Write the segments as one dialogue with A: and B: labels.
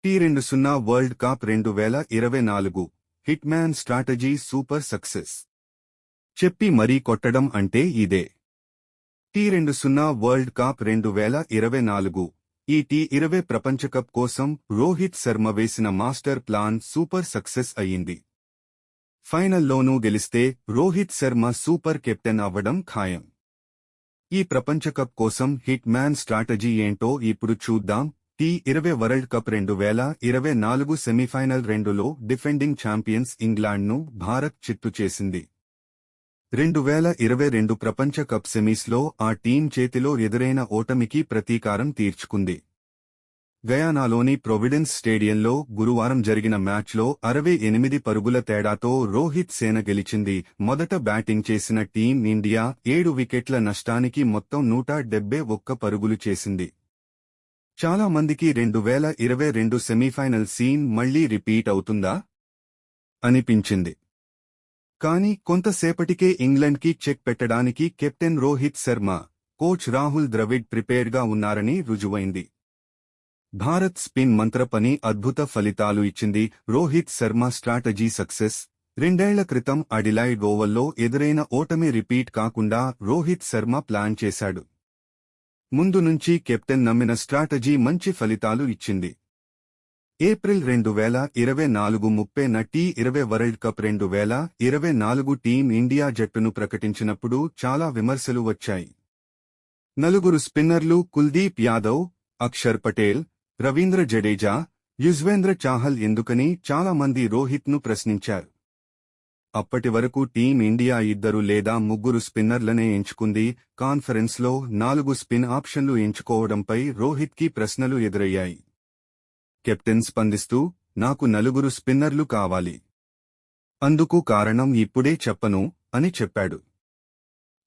A: T20 world cup 2024 hit man strategy super success. చెప్పి మరీ కొట్టడం అంటే ఇదే. T20 వరల్డ్ కప్ 2024 ఈ T20 ప్రపంచకప్ కోసం రోహిత్ శర్మ వేసిన మాస్టర్ ప్లాన్ సూపర్ సక్సెస్ అయ్యింది. ఫైనల్లోనూ గెలిస్తే రోహిత్ శర్మ సూపర్ కెప్టెన్ అవ్వడం ఖాయం. ఈ ప్రపంచకప్ కోసం హిట్ మ్యాన్ స్ట్రాటజీ ఏంటో ఇప్పుడు చూద్దాం. T20 వరల్డ్ కప్ 2024 సెమీఫైనల్ 2లో డిఫెండింగ్ ఛాంపియన్స్ ఇంగ్లాండ్ను భారత్ చిత్తు చేసింది. 2022 ప్రపంచ కప్ సెమీస్లో ఆ టీం చేతిలో ఎదురైన ఓటమికి ప్రతీకారం తీర్చుకుంది. గయానాలోని ప్రొవిడెన్స్ స్టేడియంలో గురువారం జరిగిన మ్యాచ్లో 68 పరుగుల తేడాతో రోహిత్ సేన గెలిచింది. మొదట బ్యాటింగ్ చేసిన టీం ఇండియా 7 వికెట్ల నష్టానికి మొత్తం 171 పరుగులు చేసింది. చాలా మందికి 2022 సెమీఫైనల్ సీన్ మళ్లీ రిపీట్ అవుతుందా అనిపించింది. కానీ కొంతసేపటికే ఇంగ్లండ్కి చెక్ పెట్టడానికి కెప్టెన్ రోహిత్ శర్మ, కోచ్ రాహుల్ ద్రవిడ్ ప్రిపేర్గా ఉన్నారని రుజువైంది. భారత్ స్పిన్ మంత్ర పని అద్భుత ఫలితాలు ఇచ్చింది. Rohit Sharma strategy success. 2 ఏళ్ల క్రితం అడిలైడ్ ఓవల్లో ఎదురైన ఓటమి రిపీట్ కాకుండా రోహిత్ శర్మ ప్లాన్ చేశాడు. ముందు నుంచి కెప్టెన్ నమ్మిన స్ట్రాటజీ మంచి ఫలితాలు ఇచ్చింది. April 2024 30న T20 world cup 2024 team India జట్టును ప్రకటించినప్పుడు చాలా విమర్శలు వచ్చాయి. 4 స్పిన్నర్లు కుల్దీప్ యాదవ్, అక్షర్ పటేల్, రవీంద్ర జడేజా, యుజ్వేంద్ర చాహల్ ఎందుకని చాలామంది రోహిత్ను ప్రశ్నించారు. అప్పటి వరకు టీం ఇండియా 2 లేదా 3 స్పిన్నర్లనే ఎంచుకుంది. కాన్ఫరెన్స్లో 4 స్పిన్ ఆప్షన్లు ఎంచుకోవడంపై రోహిత్కి ప్రశ్నలు ఎదురయ్యాయి. కెప్టెన్ స్పందిస్తూ, నాకు 4 స్పిన్నర్లు కావాలి. అందుకు కారణం ఇప్పుడే చెప్పను అని చెప్పాడు.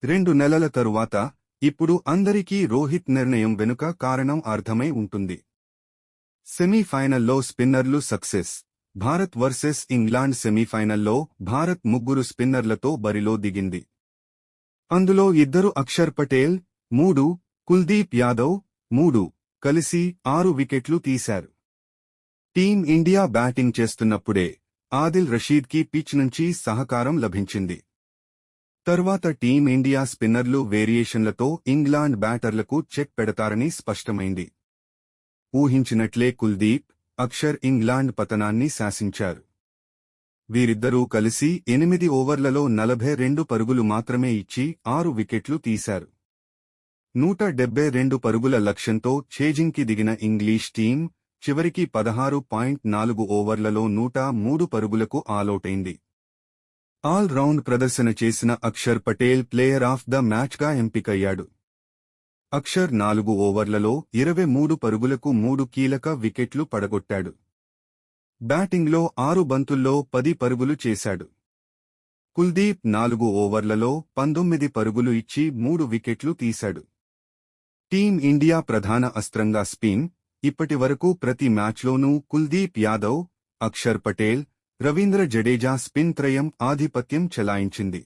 A: 2 నెలల తరువాత ఇప్పుడు అందరికీ రోహిత్ నిర్ణయం వెనుక కారణం అర్థమై ఉంటుంది. సెమీఫైనల్లో స్పిన్నర్లు సక్సెస్. భారత్ వర్సెస్ ఇంగ్లాండ్ సెమీఫైనల్లో భారత్ 3 స్పిన్నర్లతో బరిలో దిగింది. అందులో 2 అక్షర్ పటేల్ 3, కుల్దీప్ యాదవ్ 3 కలిసి 6 వికెట్లు తీశారు. టీం ఇండియా బ్యాటింగ్ చేస్తున్నప్పుడే ఆదిల్ రషీద్కి పిచ్ నుంచి సహకారం లభించింది. తర్వాత టీం ఇండియా స్పిన్నర్లు వేరియేషన్లతో ఇంగ్లాండ్ బ్యాటర్లకు చెక్ పెడతారని స్పష్టమైంది. ఊహించినట్లే కుల్దీప్, అక్షర్ ఇంగ్లాండ్ పతనాన్ని శాసించారు. వీరిద్దరూ కలిసి 8 ఓవర్లలో 42 పరుగులు మాత్రమే ఇచ్చి 6 వికెట్లు తీశారు. 172 పరుగుల లక్ష్యంతో ఛేజింగ్కి దిగిన ఇంగ్లీష్ టీం చివరికి 16.4 ఓవర్లలో 103 పరుగులకు ఆలౌటైంది. ఆల్ రౌండ్ ప్రదర్శన చేసిన Akshar Patel player of the మ్యాచ్గా ఎంపికయ్యాడు. అక్షర్ 4 ఓవర్లలో 23 పరుగులకు 3 కీలక వికెట్లు పడగొట్టాడు. బ్యాటింగ్లో 6 బంతుల్లో 10 పరుగులు చేశాడు. కుల్దీప్ 4 ఓవర్లలో 19 పరుగులు ఇచ్చి 3 వికెట్లు తీశాడు. టీం ఇండియా ప్రధాన అస్త్రంగా స్పిన్. ఇప్పటి వరకు ప్రతి మ్యాచ్లోనూ కుల్దీప్ యాదవ్, అక్షర్ పటేల్, రవీంద్ర జడేజా స్పిన్ త్రయం ఆధిపత్యం చెలాయించింది.